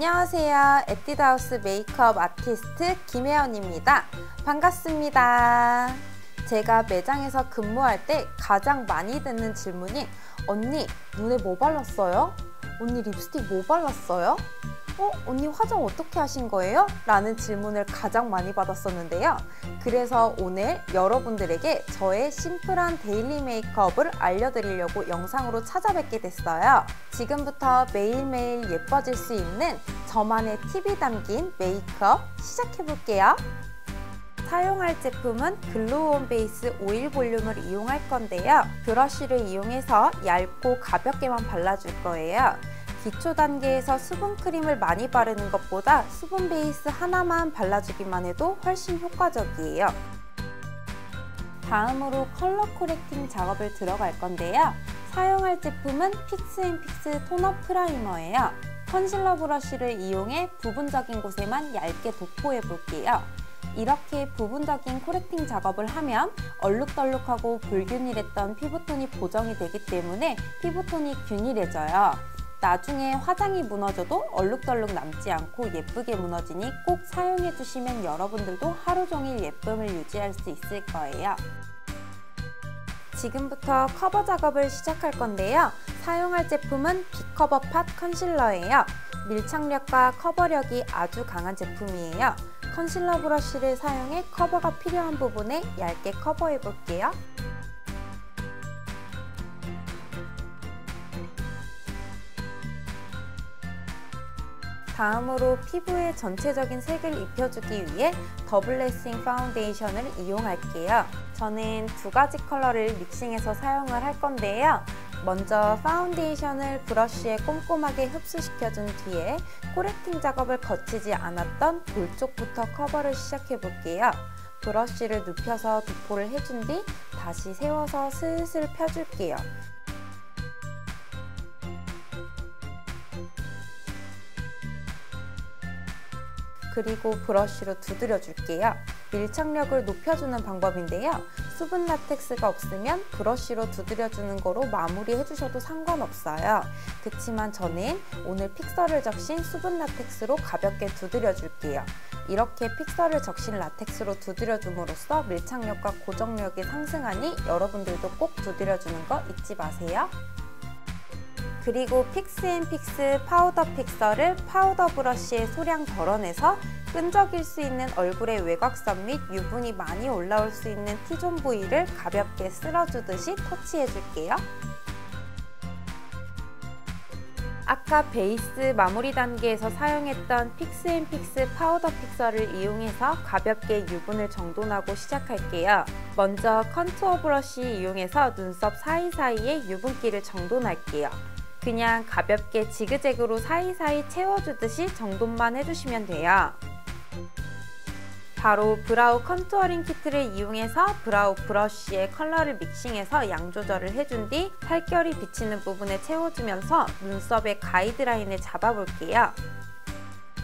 안녕하세요. 에뛰드하우스 메이크업 아티스트 김혜연입니다. 반갑습니다. 제가 매장에서 근무할 때 가장 많이 듣는 질문이 언니 눈에 뭐 발랐어요? 언니 립스틱 뭐 발랐어요? 언니 화장 어떻게 하신 거예요? 라는 질문을 가장 많이 받았었는데요. 그래서 오늘 여러분들에게 저의 심플한 데일리 메이크업을 알려드리려고 영상으로 찾아뵙게 됐어요. 지금부터 매일매일 예뻐질 수 있는 저만의 팁이 담긴 메이크업 시작해볼게요. 사용할 제품은 글로우온 베이스 오일 볼륨을 이용할 건데요. 브러쉬를 이용해서 얇고 가볍게만 발라줄 거예요. 기초 단계에서 수분 크림을 많이 바르는 것보다 수분 베이스 하나만 발라주기만 해도 훨씬 효과적이에요. 다음으로 컬러 코렉팅 작업을 들어갈 건데요. 사용할 제품은 픽스앤픽스 톤업 프라이머예요. 컨실러 브러쉬를 이용해 부분적인 곳에만 얇게 도포해 볼게요. 이렇게 부분적인 코렉팅 작업을 하면 얼룩덜룩하고 불균일했던 피부톤이 보정이 되기 때문에 피부톤이 균일해져요. 나중에 화장이 무너져도 얼룩덜룩 남지 않고 예쁘게 무너지니 꼭 사용해주시면 여러분들도 하루 종일 예쁨을 유지할 수 있을 거예요. 지금부터 커버 작업을 시작할 건데요. 사용할 제품은 빅커버 팟 컨실러예요. 밀착력과 커버력이 아주 강한 제품이에요. 컨실러 브러쉬를 사용해 커버가 필요한 부분에 얇게 커버해 볼게요. 다음으로 피부에 전체적인 색을 입혀주기 위해 더블 레싱 파운데이션을 이용할게요. 저는 두 가지 컬러를 믹싱해서 사용을 할 건데요. 먼저 파운데이션을 브러쉬에 꼼꼼하게 흡수시켜준 뒤에 코렉팅 작업을 거치지 않았던 볼 쪽부터 커버를 시작해 볼게요. 브러쉬를 눕혀서 도포를 해준 뒤 다시 세워서 슬슬 펴줄게요. 그리고 브러쉬로 두드려 줄게요. 밀착력을 높여주는 방법인데요. 수분 라텍스가 없으면 브러쉬로 두드려주는 거로 마무리해 주셔도 상관없어요. 그치만 저는 오늘 픽서를 적신 수분 라텍스로 가볍게 두드려 줄게요. 이렇게 픽서를 적신 라텍스로 두드려 줌으로써 밀착력과 고정력이 상승하니 여러분들도 꼭 두드려 주는 거 잊지 마세요. 그리고 픽스앤픽스 파우더 픽서를 파우더 브러쉬에 소량 덜어내서 끈적일 수 있는 얼굴의 외곽선 및 유분이 많이 올라올 수 있는 T존 부위를 가볍게 쓸어주듯이 터치해줄게요. 아까 베이스 마무리 단계에서 사용했던 픽스앤픽스 파우더 픽서를 이용해서 가볍게 유분을 정돈하고 시작할게요. 먼저 컨투어 브러쉬 이용해서 눈썹 사이사이에 유분기를 정돈할게요. 그냥 가볍게 지그재그로 사이사이 채워주듯이 정돈만 해주시면 돼요. 바로 브라우 컨투어링 키트를 이용해서 브라우 브러쉬에 컬러를 믹싱해서 양 조절을 해준 뒤 살결이 비치는 부분에 채워주면서 눈썹의 가이드라인을 잡아볼게요.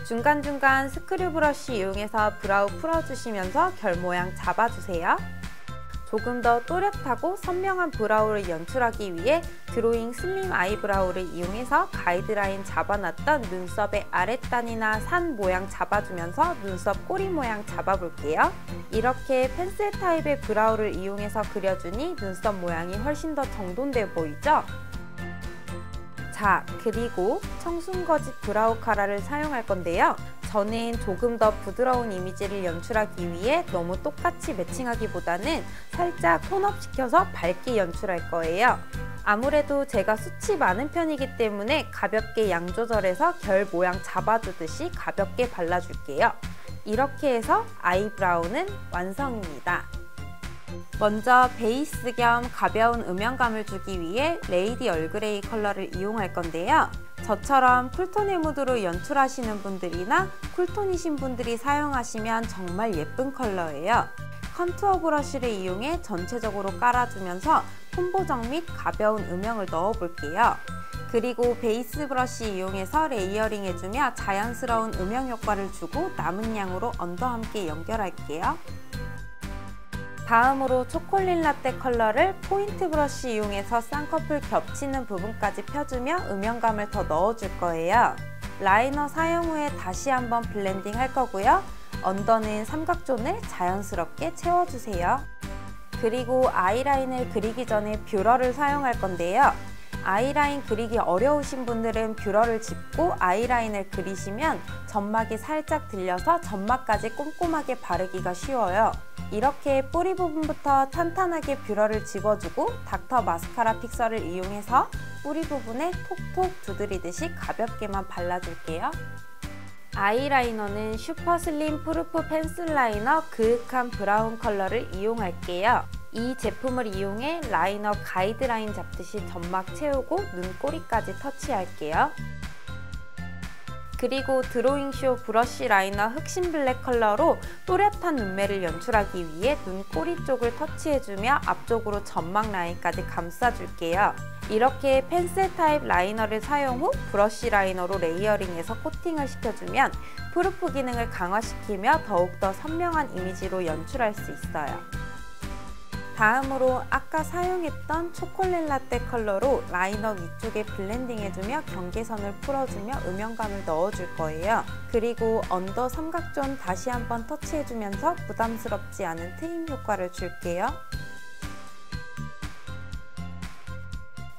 중간중간 스크류 브러쉬 이용해서 브라우 풀어주시면서 결 모양 잡아주세요. 조금 더 또렷하고 선명한 브라우를 연출하기 위해 드로잉 슬림 아이브라우를 이용해서 가이드라인 잡아놨던 눈썹의 아랫단이나 산 모양 잡아주면서 눈썹 꼬리 모양 잡아볼게요. 이렇게 펜슬 타입의 브라우를 이용해서 그려주니 눈썹 모양이 훨씬 더 정돈돼 보이죠? 자, 그리고 청순거짓 브라우 카라를 사용할 건데요. 저는 조금 더 부드러운 이미지를 연출하기 위해 너무 똑같이 매칭하기보다는 살짝 톤업시켜서 밝게 연출할 거예요. 아무래도 제가 숱이 많은 편이기 때문에 가볍게 양 조절해서 결 모양 잡아주듯이 가볍게 발라줄게요. 이렇게 해서 아이브라우는 완성입니다. 먼저 베이스 겸 가벼운 음영감을 주기 위해 레이디 얼그레이 컬러를 이용할 건데요. 저처럼 쿨톤의 무드로 연출하시는 분들이나 쿨톤이신 분들이 사용하시면 정말 예쁜 컬러예요. 컨투어 브러쉬를 이용해 전체적으로 깔아주면서 톤 보정 및 가벼운 음영을 넣어볼게요. 그리고 베이스 브러쉬 이용해서 레이어링 해주며 자연스러운 음영 효과를 주고 남은 양으로 언더 함께 연결할게요. 다음으로 초콜릿 라떼 컬러를 포인트 브러쉬 이용해서 쌍꺼풀 겹치는 부분까지 펴주며 음영감을 더 넣어줄 거예요. 라이너 사용 후에 다시 한번 블렌딩 할 거고요. 언더는 삼각존을 자연스럽게 채워주세요. 그리고 아이라인을 그리기 전에 뷰러를 사용할 건데요. 아이라인 그리기 어려우신 분들은 뷰러를 짚고 아이라인을 그리시면 점막이 살짝 들려서 점막까지 꼼꼼하게 바르기가 쉬워요. 이렇게 뿌리 부분부터 탄탄하게 뷰러를 집어주고 닥터 마스카라 픽서를 이용해서 뿌리 부분에 톡톡 두드리듯이 가볍게만 발라줄게요. 아이라이너는 슈퍼슬림 프루프 펜슬 라이너 그윽한 브라운 컬러를 이용할게요. 이 제품을 이용해 라이너 가이드라인 잡듯이 점막 채우고 눈꼬리까지 터치할게요. 그리고 드로잉쇼 브러쉬 라이너 흑심 블랙 컬러로 또렷한 눈매를 연출하기 위해 눈꼬리 쪽을 터치해주며 앞쪽으로 점막 라인까지 감싸줄게요. 이렇게 펜슬 타입 라이너를 사용 후 브러쉬 라이너로 레이어링해서 코팅을 시켜주면 프루프 기능을 강화시키며 더욱더 선명한 이미지로 연출할 수 있어요. 다음으로 아까 사용했던 초콜릿 라떼 컬러로 라이너 위쪽에 블렌딩해주며 경계선을 풀어주며 음영감을 넣어줄 거예요. 그리고 언더 삼각존 다시 한번 터치해주면서 부담스럽지 않은 트임 효과를 줄게요.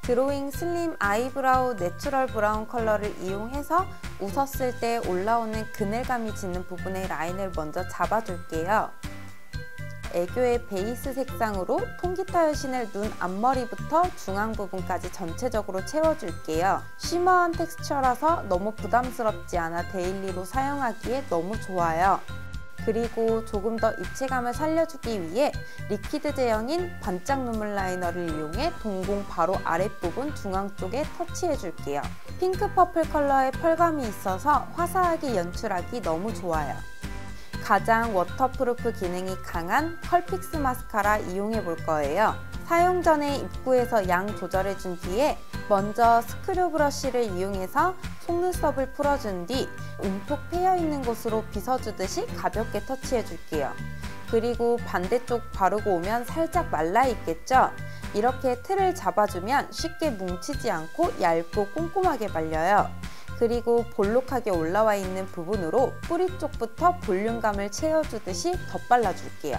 드로잉 슬림 아이브라우 내추럴 브라운 컬러를 이용해서 웃었을 때 올라오는 그늘감이 짙는 부분의 라인을 먼저 잡아줄게요. 애교의 베이스 색상으로 통기타 여신을 눈 앞머리부터 중앙 부분까지 전체적으로 채워줄게요. 쉬머한 텍스처라서 너무 부담스럽지 않아 데일리로 사용하기에 너무 좋아요. 그리고 조금 더 입체감을 살려주기 위해 리퀴드 제형인 반짝 눈물 라이너를 이용해 동공 바로 아랫부분 중앙 쪽에 터치해줄게요. 핑크 퍼플 컬러의 펄감이 있어서 화사하게 연출하기 너무 좋아요. 가장 워터프루프 기능이 강한 컬픽스 마스카라 이용해 볼 거예요. 사용 전에 입구에서 양 조절해 준 뒤에 먼저 스크류 브러쉬를 이용해서 속눈썹을 풀어준 뒤 움푹 패여있는 곳으로 빗어주듯이 가볍게 터치해 줄게요. 그리고 반대쪽 바르고 오면 살짝 말라있겠죠? 이렇게 틀을 잡아주면 쉽게 뭉치지 않고 얇고 꼼꼼하게 발려요. 그리고 볼록하게 올라와 있는 부분으로 뿌리 쪽부터 볼륨감을 채워주듯이 덧발라줄게요.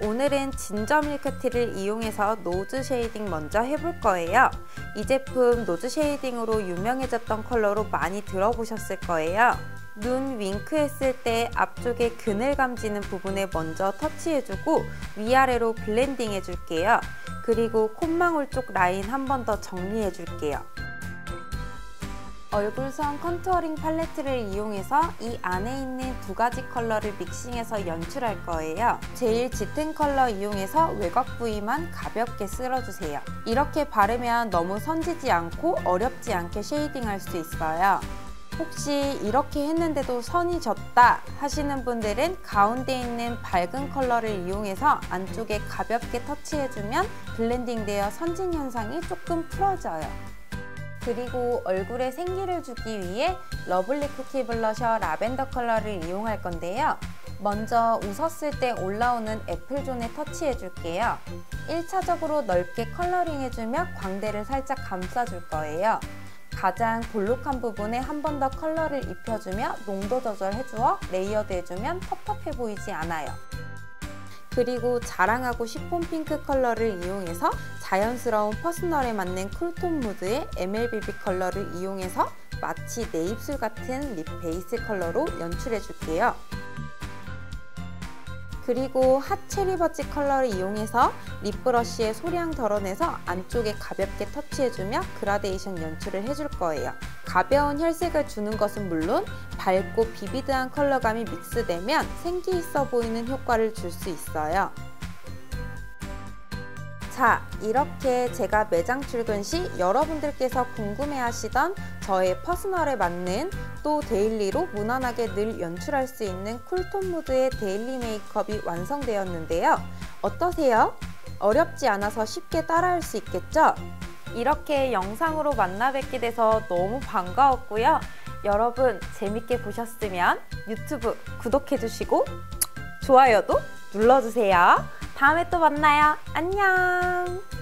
오늘은 진저 밀크티를 이용해서 노즈 쉐이딩 먼저 해볼 거예요. 이 제품 노즈 쉐이딩으로 유명해졌던 컬러로 많이 들어보셨을 거예요. 눈 윙크했을 때 앞쪽에 그늘감 지는 부분에 먼저 터치해주고 위아래로 블렌딩 해줄게요. 그리고 콧망울 쪽 라인 한 번 더 정리해줄게요. 얼굴선 컨투어링 팔레트를 이용해서 이 안에 있는 두 가지 컬러를 믹싱해서 연출할 거예요. 제일 짙은 컬러 이용해서 외곽 부위만 가볍게 쓸어주세요. 이렇게 바르면 너무 선지지 않고 어렵지 않게 쉐이딩할 수 있어요. 혹시 이렇게 했는데도 선이 졌다 하시는 분들은 가운데 있는 밝은 컬러를 이용해서 안쪽에 가볍게 터치해주면 블렌딩되어 선진 현상이 조금 풀어져요. 그리고 얼굴에 생기를 주기 위해 러블리 쿠키 블러셔 라벤더 컬러를 이용할 건데요. 먼저 웃었을 때 올라오는 애플존에 터치해줄게요. 1차적으로 넓게 컬러링해주며 광대를 살짝 감싸줄 거예요. 가장 볼록한 부분에 한 번 더 컬러를 입혀주며 농도 조절해주어 레이어드 해주면 텁텁해 보이지 않아요. 그리고 자랑하고 싶은 핑크 컬러를 이용해서 자연스러운 퍼스널에 맞는 쿨톤 무드의 MLBB 컬러를 이용해서 마치 내 입술 같은 립 베이스 컬러로 연출해줄게요. 그리고 핫 체리버치 컬러를 이용해서 립브러쉬에 소량 덜어내서 안쪽에 가볍게 터치해주며 그라데이션 연출을 해줄 거예요. 가벼운 혈색을 주는 것은 물론 밝고 비비드한 컬러감이 믹스되면 생기 있어 보이는 효과를 줄 수 있어요. 자, 이렇게 제가 매장 출근 시 여러분들께서 궁금해하시던 저의 퍼스널에 맞는 또 데일리로 무난하게 늘 연출할 수 있는 쿨톤 무드의 데일리 메이크업이 완성되었는데요. 어떠세요? 어렵지 않아서 쉽게 따라할 수 있겠죠? 이렇게 영상으로 만나 뵙게 돼서 너무 반가웠고요. 여러분 재밌게 보셨으면 유튜브 구독해주시고 좋아요도 눌러주세요. 다음에 또 만나요. 안녕.